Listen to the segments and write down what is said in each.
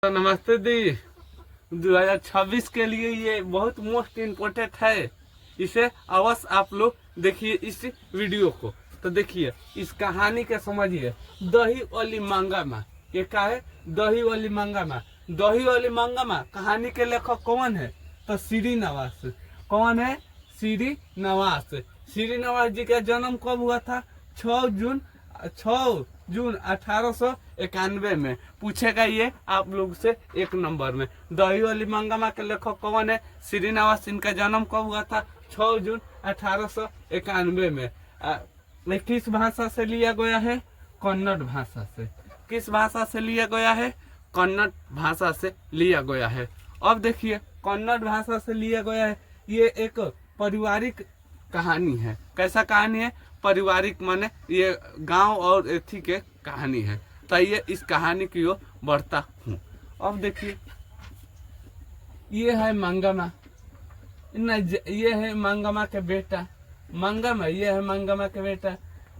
नमस्ते दी। 2026 के लिए ये बहुत मोस्ट इम्पोर्टेंट है, इसे अवश्य आप लोग देखिए इस वीडियो को। तो देखिए इस कहानी के समझिए। दही वाली मंगामा, ये क्या है? दही वाली मंगामा। दही वाली मंगामा कहानी के लेखक कौन है? तो श्रीनिवास। कौन है? श्रीनिवास। श्रीनिवास जी का जन्म कब हुआ था? 6 जून 1891 में। पूछेगा ये आप लोग से 1 नंबर में। दही वाली मंगामा के लेखक कौन है? श्रीनिवास। इनका जन्म कब हुआ था? 6 जून 1891 में। किस भाषा से लिया गया है? कन्नड़ भाषा से। किस भाषा से लिया गया है? कन्नड़ भाषा से लिया गया है। अब देखिए कन्नड़ भाषा से लिया गया है। ये एक पारिवारिक कहानी है। कैसा कहानी है? पारिवारिक माने ये गांव और एथी के कहानी है। तो ये इस कहानी की ओर बढ़ता हूँ। अब देखिए ये है मंगामा, ये है मंगामा के बेटा मंगामा। ये है मंगामा के बेटा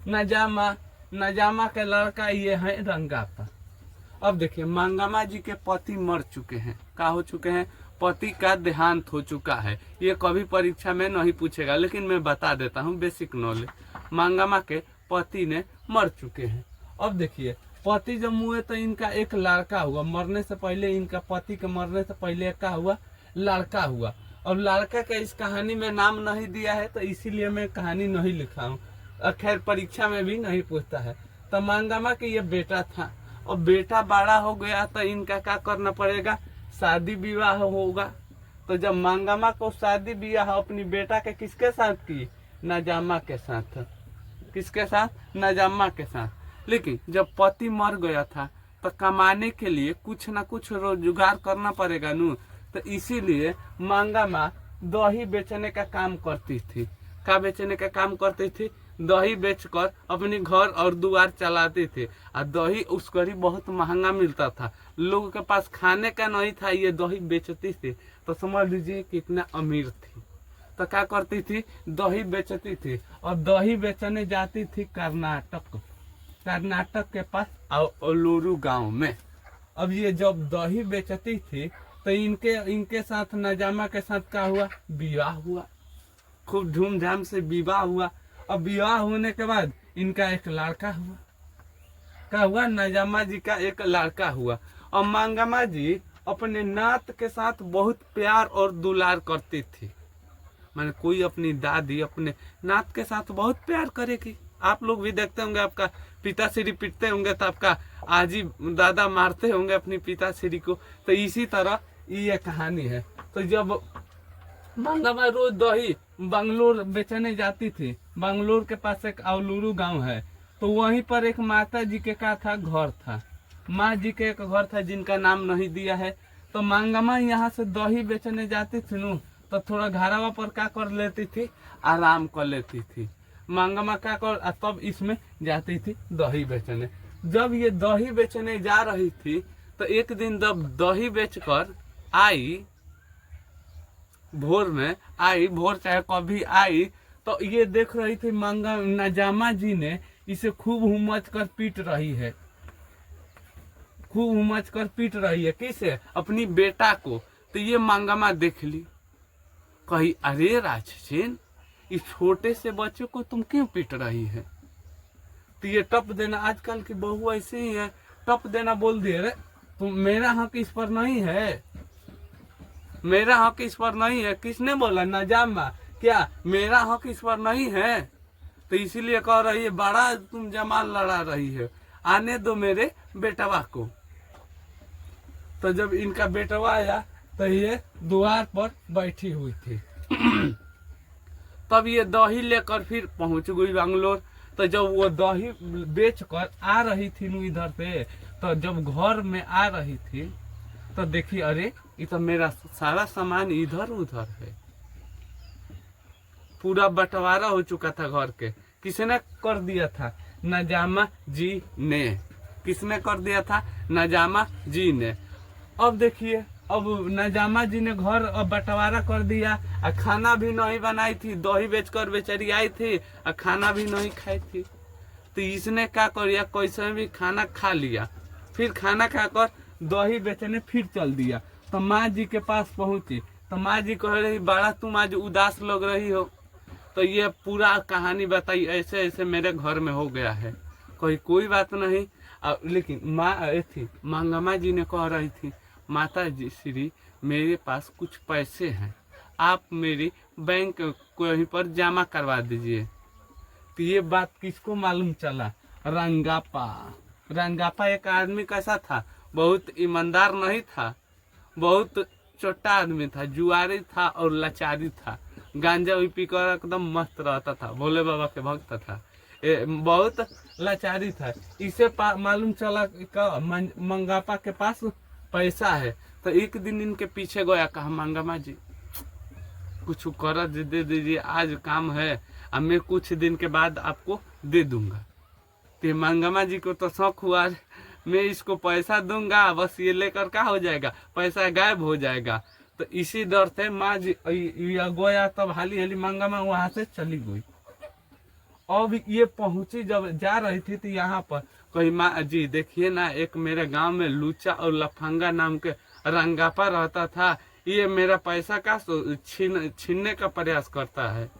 नजामा। नजामा के लड़का ये है रंगापा। अब देखिए मंगामा जी के पति मर चुके हैं। क्या हो चुके हैं? पति का देहांत हो चुका है। ये कभी परीक्षा में नहीं पूछेगा, लेकिन मैं बता देता हूँ बेसिक नॉलेज। मंगामा के पति ने मर चुके हैं। अब देखिए पति जब मुए तो इनका एक लड़का हुआ। मरने से पहले, इनका पति के मरने से पहले क्या हुआ? लड़का हुआ। और लड़का का इस कहानी में नाम नहीं दिया है, तो इसीलिए मैं कहानी नहीं लिखा हूँ। खैर परीक्षा में भी नहीं पूछता है। तो मंगामा के ये बेटा था, और बेटा बड़ा हो गया तो इनका क्या करना पड़ेगा? शादी विवाह होगा। तो जब मंगामा को शादी विवाह अपनी बेटा के किसके साथ की? नजामा के साथ। किसके साथ? नजामा के साथ। लेकिन जब पति मर गया था तो कमाने के लिए कुछ ना कुछ रोजगार करना पड़ेगा नू। तो इसीलिए मंगामा दही बेचने का काम करती थी। क्या बेचने का काम करती थी? दही बेचकर अपनी घर और दुआर चलाती थी। और दही उस घड़ी बहुत महंगा मिलता था, लोगों के पास खाने का नहीं था, ये दही बेचती थी। तो समझ लीजिए कितना अमीर थी। तो क्या करती थी? दही बेचती थी। और दही बेचने जाती थी कर्नाटक के पास ओलूरू गांव में। अब ये जब दही बेचती थी तो इनके साथ नजामा के साथ क्या हुआ? विवाह हुआ। खूब धूमधाम से विवाह हुआ। अब विवाह होने के बाद इनका एक लड़का हुआ। क्या हुआ? नजामा जी का एक लड़का हुआ। और मंगामा जी अपने नात के साथ बहुत प्यार और दुलार करती थी। माने कोई अपनी दादी अपने नात के साथ बहुत प्यार करेगी। आप लोग भी देखते होंगे, आपका पिताश्री पीटते होंगे तो आपका आजी दादा मारते होंगे अपनी पिताश्री को। तो इसी तरह ये कहानी है। तो जब मंगामा रोज दही बंगलोर बेचने जाती थी, बंगलोर के पास एक औलूरू गांव है, तो वहीं पर एक माता जी के का था घर था। माँ जी के एक घर था जिनका नाम नहीं दिया है। तो मंगामा यहाँ से दही बेचने जाती थी नू, तो थोड़ा घरवा पर क्या कर लेती थी? आराम कर लेती थी। मंगामा क्या कर, तब इसमें जाती थी दही बेचने। जब ये दही बेचने जा रही थी तो एक दिन जब दही बेचकर आई, भोर में आई, भोर चाहे कभी आई, तो ये देख रही थी नजामा जी ने इसे खूब हुमच कर पीट रही है। खूब हुमच कर पीट रही है। किसे? अपनी बेटा को। तो ये मंगामा देख ली, कही अरे राजसेन, इस छोटे से बच्चे को तुम क्यों पीट रही है? तो ये टप देना, आजकल की बहू ऐसे ही है, टप देना बोल दिए, अरे तुम, मेरा हक इस पर नहीं है, मेरा हक इस पर नहीं है। किसने बोला? नजामा। क्या मेरा हक इस पर नहीं है? तो इसीलिए कह रही है बड़ा तुम जमाल लड़ा रही है, आने दो मेरे बेटवा को। तो जब इनका बेटवा आया तो ये द्वार पर बैठी हुई थी। तब ये दही लेकर फिर पहुंच गई बंगलोर। तो जब वो दही बेचकर आ रही थी इधर से, तो जब घर में आ रही थी तो देखी अरे ये तो मेरा सारा सामान इधर उधर है। पूरा बंटवारा हो चुका था घर के। किसने कर दिया था? नजामा जी ने। किसने कर दिया था? नजामा जी ने। अब देखिए, अब नजामा जी ने घर बंटवारा कर दिया, और खाना भी नहीं बनाई थी। दही बेचकर बेचारी आई थी और खाना भी नहीं खाई थी। तो इसने क्या कर, कैसे भी खाना खा लिया। फिर खाना खाकर दही बेचने फिर चल दिया। तो माँ जी के पास पहुंची तो माँ जी कह रही बड़ा तुम आज उदास लग रही हो। तो ये पूरा कहानी बताई, ऐसे ऐसे मेरे घर में हो गया है। कोई बात नहीं। लेकिन माँ थी मंगम्मा जी ने कह रही थी माता जी श्री मेरे पास कुछ पैसे हैं, आप मेरी बैंक कहीं पर जमा करवा दीजिए। तो ये बात किसको मालूम चला? रंगापा एक आदमी कैसा था, बहुत ईमानदार नहीं था, बहुत छोटा आदमी था, जुआरी था और लाचारी था। गांजा भी पीकर एकदम मस्त रहता था, भोले बाबा के भक्त था, बहुत लाचारी था। इसे मालूम चला कि मंगापा के पास पैसा है। तो एक दिन इनके पीछे गया, कहा मंगम्मा जी कुछ कर्ज दे दीजिए, आज काम है, अब मैं कुछ दिन के बाद आपको दे दूंगा। तो मंगम्मा जी को तो शौक हुआ, मैं इसको पैसा दूंगा बस ये लेकर क्या हो जाएगा, पैसा गायब हो जाएगा। तो इसी डर से माँ जी गया, तब हाली हाली मंगम्मा वहां से चली गई। अब ये पहुंची, जब जा रही थी तो यहाँ पर कही माँ जी देखिए ना, एक मेरे गांव में लूचा और लफंगा नाम के रंगापा रहता था, ये मेरा पैसा का छीनने का प्रयास करता है,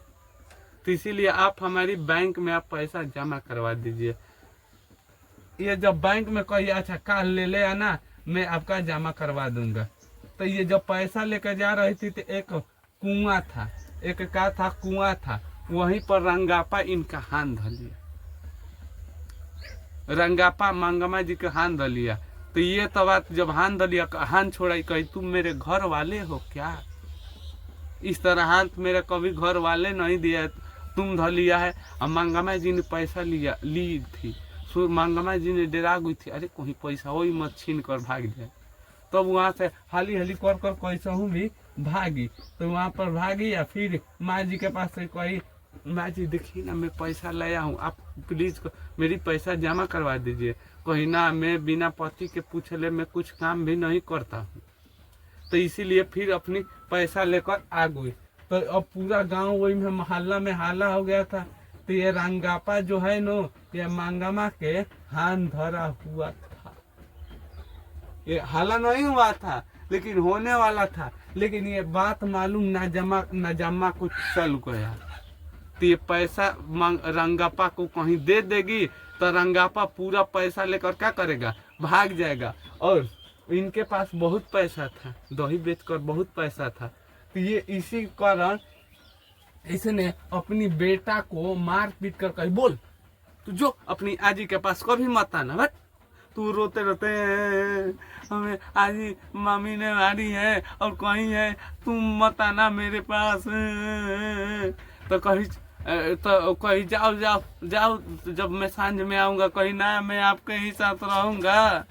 तो इसीलिए आप हमारी बैंक में आप पैसा जमा करवा दीजिए। ये जब बैंक में कही अच्छा कल ले आना, मैं आपका जमा करवा दूंगा। तो ये जब पैसा लेकर जा रही थी तो एक कुआं था, एक का था कुआं था, वहीं पर रंगापा इनका हाथ धर लिया, रंगापा मंगम्मा जी का हाथ धर लिया। तो ये तो बात जब हाथ धर लिया, हाथ छोड़ा, कही तुम मेरे घर वाले हो क्या? इस तरह हाथ मेरे कभी घर वाले नहीं दिया, तुम धर लिया है। और मंगम्मा जी ने पैसा ली थी, मंगम्मा जी ने डरा गई थी, अरे कोई पैसा वही मत छीन कर भाग जाए। तब तो वहां से हाली हाली कर कैसा हूँ भी भागी। तो वहां पर भागी या फिर माँ जी के पास से कही माँ जी देखिए ना, मैं पैसा लाया हूँ, आप प्लीज मेरी पैसा जमा करवा दीजिए। कहीं ना, मैं बिना पति के पूछले मैं कुछ काम भी नहीं करता हूँ। तो इसीलिए फिर अपनी पैसा लेकर आ गई। तो अब पूरा गांव वही में मोहल्ला में हाला हो गया था। तो ये रंगापा जो है नो, ये मंगम्मा के हाथ धरा हुआ था। ये हाला नहीं हुआ था लेकिन होने वाला था, लेकिन ये बात मालूम ना जमा कुछ चल गया। तो ये पैसा रंगापा को कहीं दे देगी तो रंगापा पूरा पैसा लेकर क्या करेगा, भाग जाएगा। और इनके पास बहुत पैसा था, दही बेचकर बहुत पैसा था। तो ये इसी कारण इसने अपनी बेटा को मार पीट कर कही बोल तू जो अपनी आजी के पास कभी मत आना, बट तू रोते रोते हमें आजी मम्मी ने मारी है और कहीं है, तुम मत आना मेरे पास। तो कही जाओ, जब मैं सांझ में आऊंगा कहीं ना, मैं आपके ही साथ रहूंगा,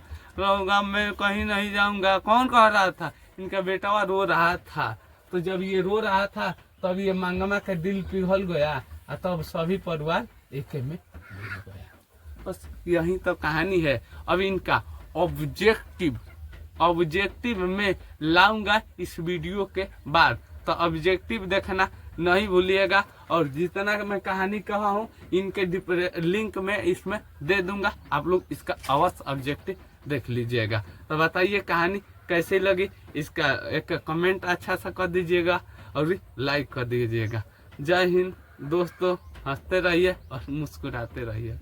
मैं कहीं नहीं जाऊंगा। कौन कह रहा था? इनका बेटा रो रहा था। तो जब ये रो रहा था तब ये मंगम्मा का दिल पिघल गया, और तब सभी परिवार एक में मिल गया। बस यही तो कहानी है। अब इनका ऑब्जेक्टिव में लाऊंगा इस वीडियो के बाद, तो ऑब्जेक्टिव देखना नहीं भूलिएगा। और जितना मैं कहानी कहा हूँ इनके लिंक में इसमें दे दूंगा, आप लोग इसका अवश्य ऑब्जेक्टिव देख लीजिएगा। तो बताइए कहानी कैसी लगी, इसका एक कमेंट अच्छा सा कर दीजिएगा और लाइक कर दीजिएगा। जय हिंद दोस्तों, हंसते रहिए और मुस्कुराते रहिए।